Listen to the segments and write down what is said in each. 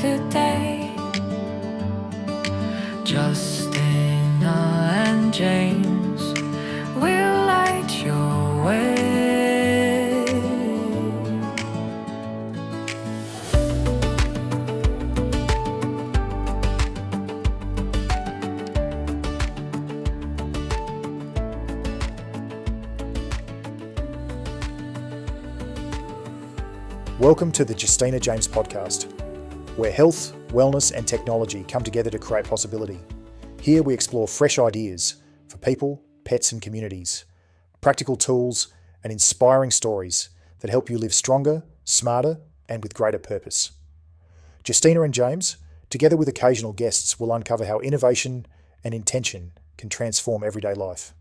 today. Justina and James will light your way. Welcome to the Justina James Podcast, where health, wellness and technology come together to create possibility. Here we explore fresh ideas for people, pets and communities, practical tools and inspiring stories that help you live stronger, smarter and with greater purpose. Justina and James, together with occasional guests, will uncover how innovation and intention can transform everyday life.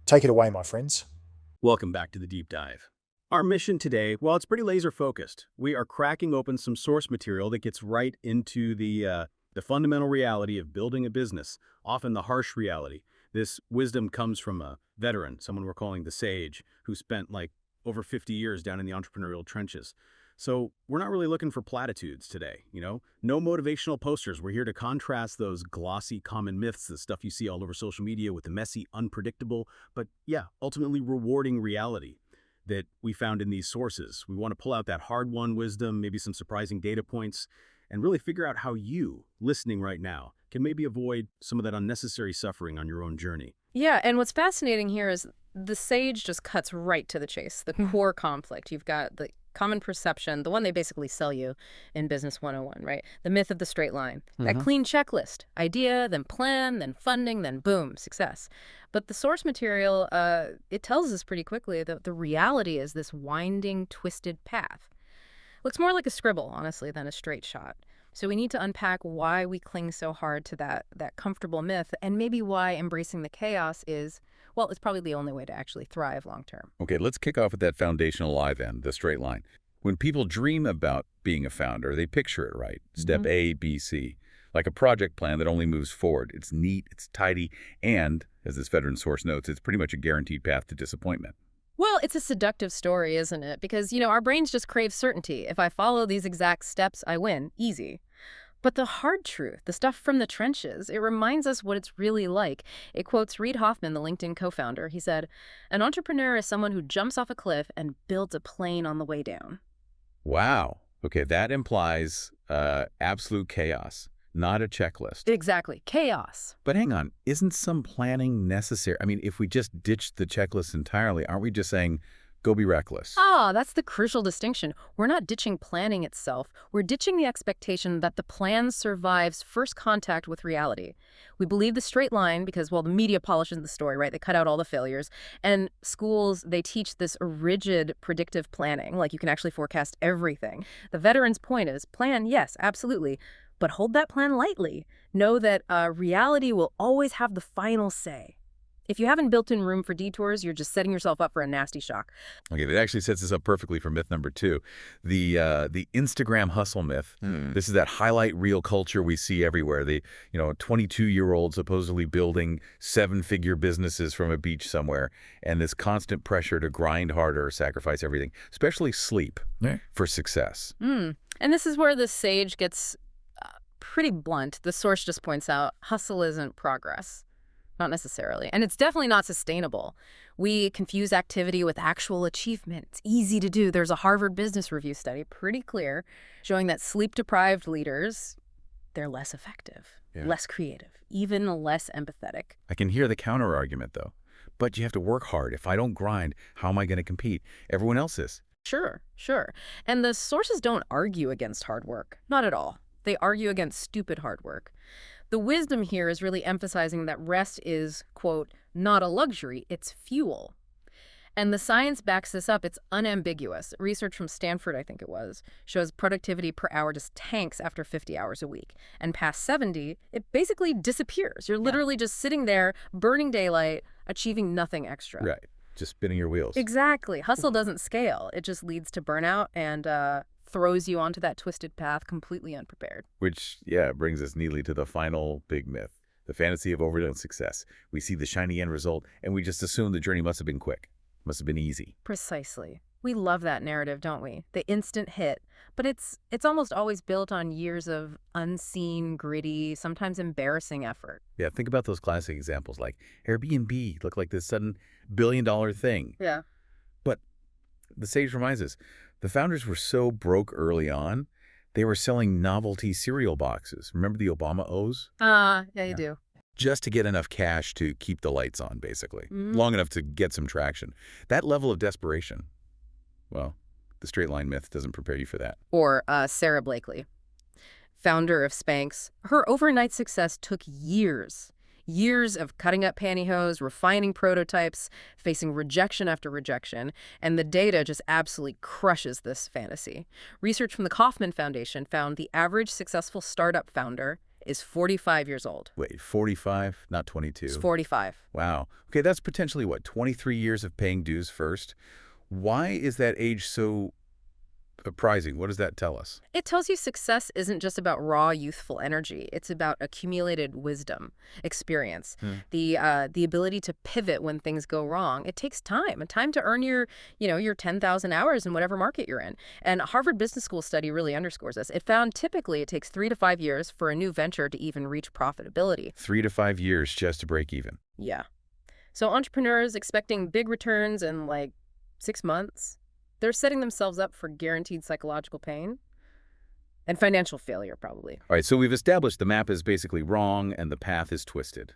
Take it away, my friends. Welcome back to the Deep Dive. Our mission today, well, it's pretty laser-focused. We are cracking open some source material that gets right into the fundamental reality of building a business, often the harsh reality. This wisdom comes from a veteran, someone we're calling the sage, who spent over 50 years down in the entrepreneurial trenches. So we're not really looking for platitudes today, no motivational posters. We're here to contrast those glossy common myths, the stuff you see all over social media, with the messy, unpredictable, but ultimately rewarding reality that we found in these sources. We want to pull out that hard-won wisdom, maybe some surprising data points, and really figure out how you, listening right now, can maybe avoid some of that unnecessary suffering on your own journey. Yeah, and what's fascinating here is the sage just cuts right to the chase, the core conflict. You've got the common perception, the one they basically sell you in Business 101, right? The myth of the straight line, that clean checklist, idea, then plan, then funding, then boom, success. But the source material, it tells us pretty quickly that the reality is this winding, twisted path. Looks more like a scribble, honestly, than a straight shot. So we need to unpack why we cling so hard to that comfortable myth, and maybe why embracing the chaos is, well, it's probably the only way to actually thrive long term. Okay, let's kick off with that foundational lie then, the straight line. When people dream about being a founder, they picture it right. Step A, B, C. Like a project plan that only moves forward. It's neat, it's tidy, and, as this veteran source notes, it's pretty much a guaranteed path to disappointment. Well, it's a seductive story, isn't it? Because, our brains just crave certainty. If I follow these exact steps, I win. Easy. But the hard truth, the stuff from the trenches, it reminds us what it's really like. It quotes Reid Hoffman, the LinkedIn co-founder. He said, "An entrepreneur is someone who jumps off a cliff and builds a plane on the way down." Wow. Okay, that implies absolute chaos, not a checklist. Exactly. Chaos. But hang on, isn't some planning necessary? I mean, if we just ditch the checklist entirely, aren't we just saying, go be reckless? That's the crucial distinction. We're not ditching planning itself. We're ditching the expectation that the plan survives first contact with reality. We believe the straight line because, well, the media polishes the story, right? They cut out all the failures. And schools, they teach this rigid predictive planning, like you can actually forecast everything. The veteran's point is, plan, yes, absolutely, but hold that plan lightly. Know that reality will always have the final say. If you haven't built in room for detours, you're just setting yourself up for a nasty shock. Okay, that actually sets us up perfectly for myth number 2, the Instagram hustle myth. This is that highlight reel culture we see everywhere. The 22-year-old supposedly building 7-figure businesses from a beach somewhere, and this constant pressure to grind harder, sacrifice everything, especially sleep, for success. And this is where the sage gets pretty blunt. The source just points out, hustle isn't progress. Not necessarily. And it's definitely not sustainable. We confuse activity with actual achievement. It's easy to do. There's a Harvard Business Review study, pretty clear, showing that sleep-deprived leaders, they're less effective, less creative, even less empathetic. I can hear the counter-argument, though. But you have to work hard. If I don't grind, how am I going to compete? Everyone else is. Sure. And the sources don't argue against hard work. Not at all. They argue against stupid hard work. The wisdom here is really emphasizing that rest is, quote, not a luxury, it's fuel. And the science backs this up. It's unambiguous. Research from Stanford, I think it was, shows productivity per hour just tanks after 50 hours a week. And past 70, it basically disappears. You're literally just sitting there, burning daylight, achieving nothing extra. Right. Just spinning your wheels. Exactly. Hustle doesn't scale. It just leads to burnout and throws you onto that twisted path completely unprepared. Which, brings us neatly to the final big myth, the fantasy of overdone success. We see the shiny end result, and we just assume the journey must have been quick, must have been easy. Precisely. We love that narrative, don't we? The instant hit. But it's almost always built on years of unseen, gritty, sometimes embarrassing effort. Yeah, think about those classic examples like Airbnb looked like this sudden billion-dollar thing. Yeah. But the sage reminds us, the founders were so broke early on, they were selling novelty cereal boxes. Remember the Obama O's? Yeah, you do. Just to get enough cash to keep the lights on, basically. Long enough to get some traction. That level of desperation, well, the straight line myth doesn't prepare you for that. Or Sarah Blakely, founder of Spanx. Her overnight success took years. Years of cutting up pantyhose, refining prototypes, facing rejection after rejection, and the data just absolutely crushes this fantasy. Research from the Kauffman Foundation found the average successful startup founder is 45 years old. Wait, 45, not 22? It's 45. Wow. Okay, that's potentially, what, 23 years of paying dues first? Why is that age so surprising? What does that tell us? It tells you success isn't just about raw youthful energy. It's about accumulated wisdom, experience, the ability to pivot when things go wrong. It takes time, and time to earn your 10,000 hours in whatever market you're in. And a Harvard Business School study really underscores this. It found typically it takes 3 to 5 years for a new venture to even reach profitability. 3 to 5 years just to break even. Yeah. So entrepreneurs expecting big returns in 6 months, they're setting themselves up for guaranteed psychological pain and financial failure, probably. All right, so we've established the map is basically wrong and the path is twisted.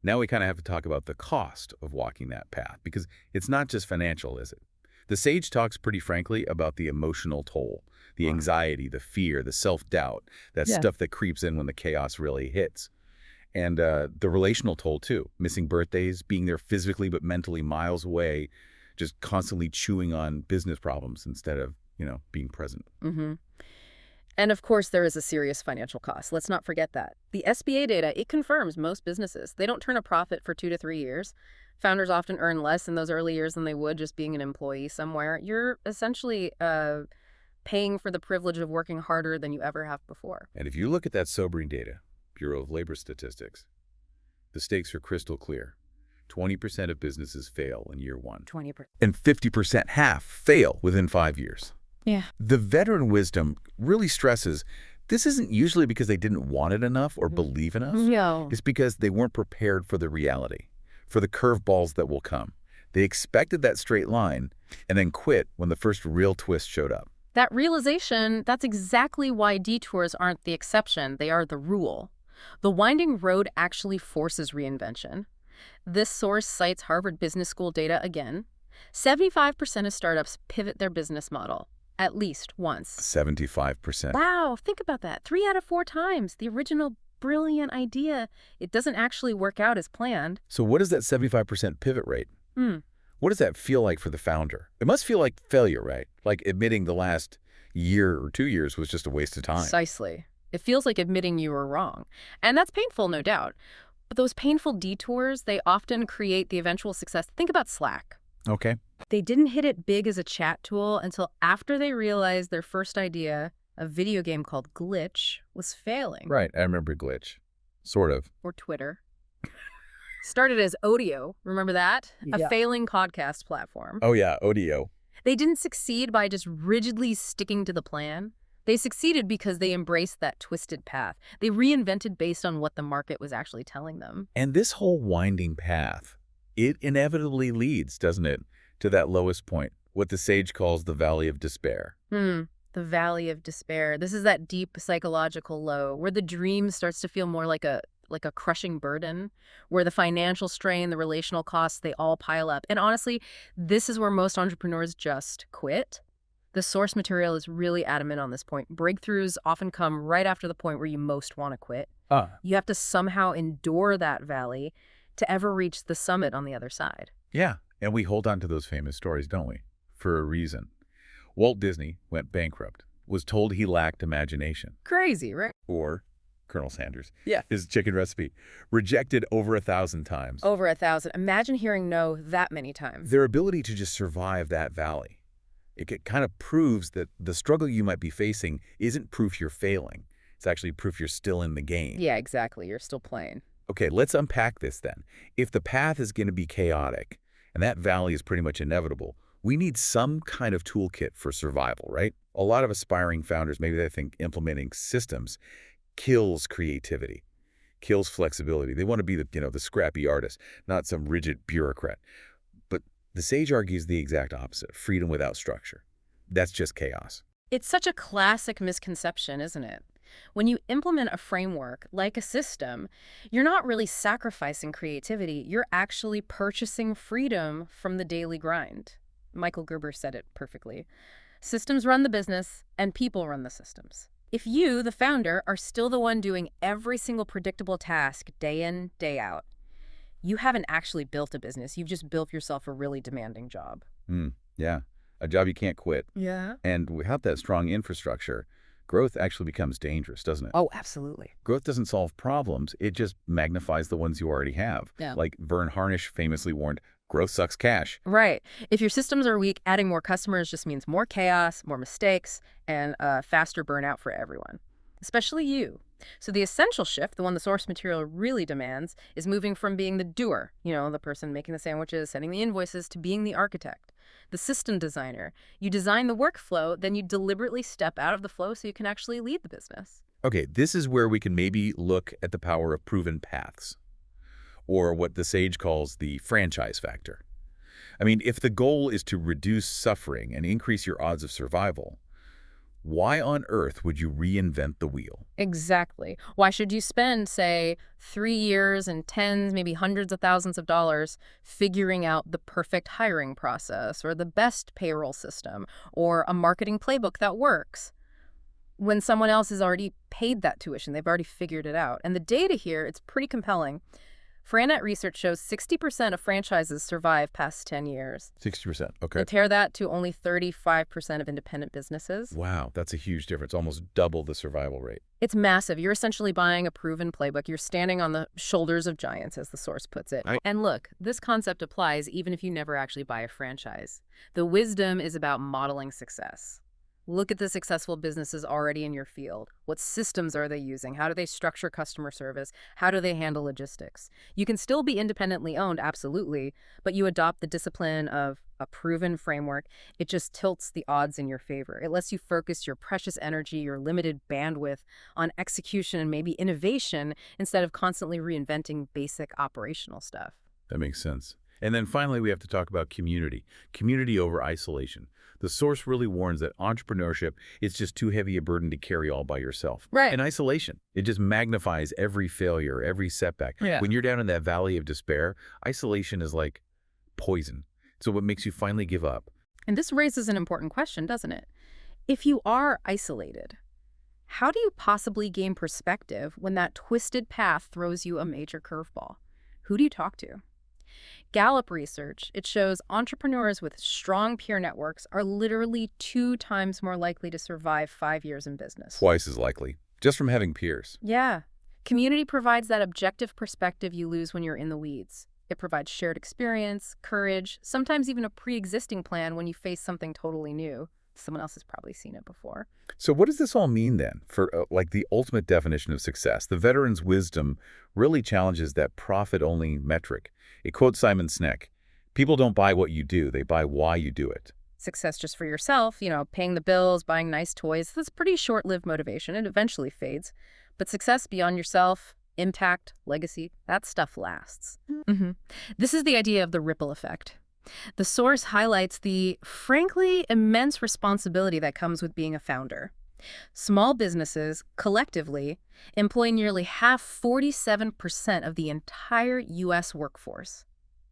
Now we kind of have to talk about the cost of walking that path, because it's not just financial, is it? The sage talks pretty frankly about the emotional toll, the anxiety, the fear, the self-doubt, that stuff that creeps in when the chaos really hits. And the relational toll, too. Missing birthdays, being there physically but mentally miles away, just constantly chewing on business problems instead of, being present. And of course, there is a serious financial cost. Let's not forget that. The SBA data, it confirms most businesses. They don't turn a profit for 2 to 3 years. Founders often earn less in those early years than they would just being an employee somewhere. You're essentially paying for the privilege of working harder than you ever have before. And if you look at that sobering data, Bureau of Labor Statistics, the stakes are crystal clear. 20% of businesses fail in year 1. 20%. And 50% fail within 5 years. Yeah. The veteran wisdom really stresses this isn't usually because they didn't want it enough or believe enough. No. It's because they weren't prepared for the reality, for the curveballs that will come. They expected that straight line and then quit when the first real twist showed up. That realization, that's exactly why detours aren't the exception. They are the rule. The winding road actually forces reinvention. This source cites Harvard Business School data again. 75% of startups pivot their business model at least once. 75%. Wow, think about that. 3 out of 4 times. The original brilliant idea, it doesn't actually work out as planned. So what is that 75% pivot rate? What does that feel like for the founder? It must feel like failure, right? Like admitting the last year or 2 years was just a waste of time. Precisely. It feels like admitting you were wrong. And that's painful, no doubt. But those painful detours, they often create the eventual success. Think about Slack. Okay. They didn't hit it big as a chat tool until after they realized their first idea, a video game called Glitch, was failing. Right, I remember Glitch. Sort of. Or Twitter. Started as Audio, remember that? A failing podcast platform. Oh yeah, Audio. They didn't succeed by just rigidly sticking to the plan. They succeeded because they embraced that twisted path. They reinvented based on what the market was actually telling them. And this whole winding path, it inevitably leads, doesn't it, to that lowest point, what the sage calls the valley of despair. The valley of despair. This is that deep psychological low where the dream starts to feel more like a crushing burden, where the financial strain, the relational costs, they all pile up. And honestly, this is where most entrepreneurs just quit. The source material is really adamant on this point. Breakthroughs often come right after the point where you most want to quit. You have to somehow endure that valley to ever reach the summit on the other side. Yeah, and we hold on to those famous stories, don't we? For a reason. Walt Disney went bankrupt, was told he lacked imagination. Crazy, right? Or Colonel Sanders. Yeah. His chicken recipe. Rejected over 1,000 times. Over 1,000. Imagine hearing no that many times. Their ability to just survive that valley, it kind of proves that the struggle you might be facing isn't proof you're failing. It's actually proof you're still in the game. Yeah, exactly. You're still playing. Okay, let's unpack this then. If the path is going to be chaotic, and that valley is pretty much inevitable, We need some kind of toolkit for survival, right? A lot of aspiring founders, maybe they think implementing systems kills creativity, kills flexibility. They want to be the scrappy artist, not some rigid bureaucrat. But the sage argues the exact opposite, freedom without structure. That's just chaos. It's such a classic misconception, isn't it? When you implement a framework like a system, you're not really sacrificing creativity. You're actually purchasing freedom from the daily grind. Michael Gerber said it perfectly. Systems run the business, and people run the systems. If you, the founder, are still the one doing every single predictable task day in, day out, you haven't actually built a business. You've just built yourself a really demanding job. Yeah, a job you can't quit. Yeah. And without that strong infrastructure, growth actually becomes dangerous, doesn't it? Oh, absolutely. Growth doesn't solve problems. It just magnifies the ones you already have. Yeah. Like Vern Harnish famously warned, growth sucks cash. Right. If your systems are weak, adding more customers just means more chaos, more mistakes, and faster burnout for everyone, especially you. So the essential shift, the one the source material really demands, is moving from being the doer, the person making the sandwiches, sending the invoices, to being the architect, the system designer. You design the workflow, then you deliberately step out of the flow so you can actually lead the business. Okay, this is where we can maybe look at the power of proven paths, or what the sage calls the franchise factor. I mean, if the goal is to reduce suffering and increase your odds of survival, why on earth would you reinvent the wheel? Exactly. Why should you spend, say, 3 years and tens, maybe hundreds of thousands of dollars figuring out the perfect hiring process or the best payroll system or a marketing playbook that works when someone else has already paid that tuition? They've already figured it out. And the data here, it's pretty compelling. Franet research shows 60% of franchises survive past 10 years. 60%, okay. Compare that to only 35% of independent businesses. Wow, that's a huge difference, almost double the survival rate. It's massive. You're essentially buying a proven playbook. You're standing on the shoulders of giants, as the source puts it. And look, this concept applies even if you never actually buy a franchise. The wisdom is about modeling success. Look at the successful businesses already in your field. What systems are they using? How do they structure customer service? How do they handle logistics? You can still be independently owned, absolutely, but you adopt the discipline of a proven framework. It just tilts the odds in your favor. It lets you focus your precious energy, your limited bandwidth on execution and maybe innovation instead of constantly reinventing basic operational stuff. That makes sense. And then finally, we have to talk about community. Community over isolation. The source really warns that entrepreneurship is just too heavy a burden to carry all by yourself. Right. And isolation, it just magnifies every failure, every setback. Yeah. When you're down in that valley of despair, isolation is like poison. So what makes you finally give up? And this raises an important question, doesn't it? If you are isolated, how do you possibly gain perspective when that twisted path throws you a major curveball? Who do you talk to? Gallup research, it shows entrepreneurs with strong peer networks are literally 2 times more likely to survive 5 years in business. Twice as likely, just from having peers. Yeah. Community provides that objective perspective you lose when you're in the weeds. It provides shared experience, courage, sometimes even a pre-existing plan when you face something totally new. Someone else has probably seen it before. So what does this all mean then for like the ultimate definition of success? The veteran's wisdom really challenges that profit-only metric. It quotes Simon Sinek, "People don't buy what you do, they buy why you do it." Success just for yourself, paying the bills, buying nice toys, that's pretty short-lived motivation. It eventually fades. But success beyond yourself, impact, legacy, that stuff lasts. This is the idea of the ripple effect. The source highlights the, frankly, immense responsibility that comes with being a founder. Small businesses, collectively, employ nearly 47% of the entire U.S. workforce.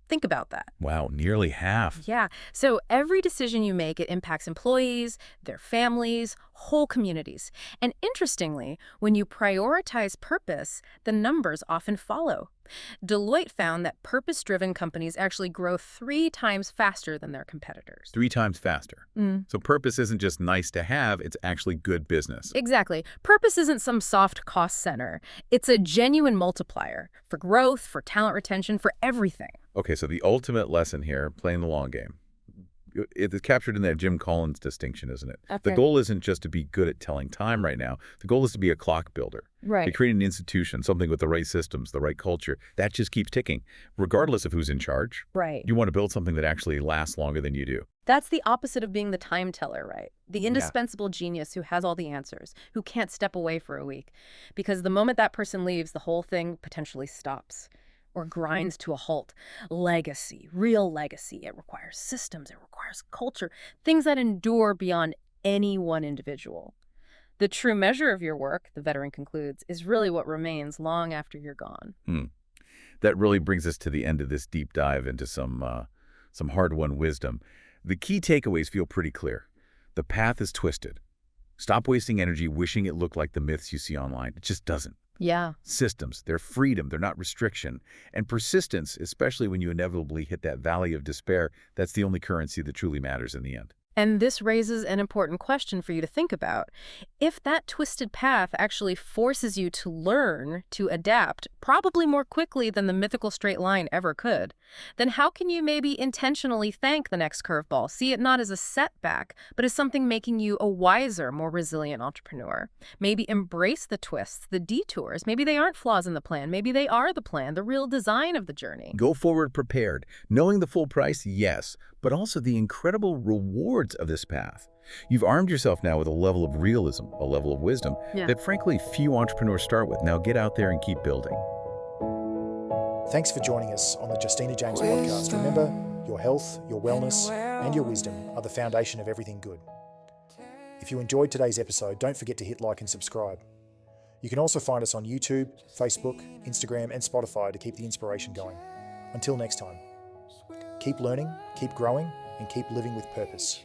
Think about that. Wow, nearly half. Yeah. So every decision you make, it impacts employees, their families, whole communities. And interestingly, when you prioritize purpose, the numbers often follow. Deloitte found that purpose-driven companies actually grow 3 times faster than their competitors. 3 times faster. So purpose isn't just nice to have, it's actually good business. Exactly. Purpose isn't some soft cost center. It's a genuine multiplier for growth, for talent retention, for everything. Okay, so the ultimate lesson here, playing the long game. It is captured in that Jim Collins distinction, isn't it? Okay. The goal isn't just to be good at telling time right now. The goal is to be a clock builder. Right. To create an institution, something with the right systems, the right culture. That just keeps ticking, regardless of who's in charge. Right. You want to build something that actually lasts longer than you do. That's the opposite of being the time teller, right? The indispensable genius who has all the answers, who can't step away for a week. Because the moment that person leaves, the whole thing potentially stops or grinds to a halt. Legacy, real legacy. It requires systems, it requires culture, things that endure beyond any one individual. The true measure of your work, the veteran concludes, is really what remains long after you're gone. That really brings us to the end of this deep dive into some hard-won wisdom. The key takeaways feel pretty clear. The path is twisted. Stop wasting energy wishing it looked like the myths you see online. It just doesn't. Yeah. Systems, they're freedom, they're not restriction. And persistence, especially when you inevitably hit that valley of despair, that's the only currency that truly matters in the end. And this raises an important question for you to think about. If that twisted path actually forces you to learn, to adapt, probably more quickly than the mythical straight line ever could, then how can you maybe intentionally thank the next curveball? See it not as a setback, but as something making you a wiser, more resilient entrepreneur. Maybe embrace the twists, the detours. Maybe they aren't flaws in the plan. Maybe they are the plan, the real design of the journey. Go forward prepared, knowing the full price, yes, but also the incredible rewards of this path. You've armed yourself now with a level of realism, a level of wisdom that frankly few entrepreneurs start with. Now get out there and keep building. Thanks for joining us on the Justina James Podcast. Remember, your health, your wellness, and your wisdom are the foundation of everything good. If you enjoyed today's episode, don't forget to hit like and subscribe. You can also find us on YouTube, Facebook, Instagram, and Spotify to keep the inspiration going. Until next time, keep learning, keep growing, and keep living with purpose.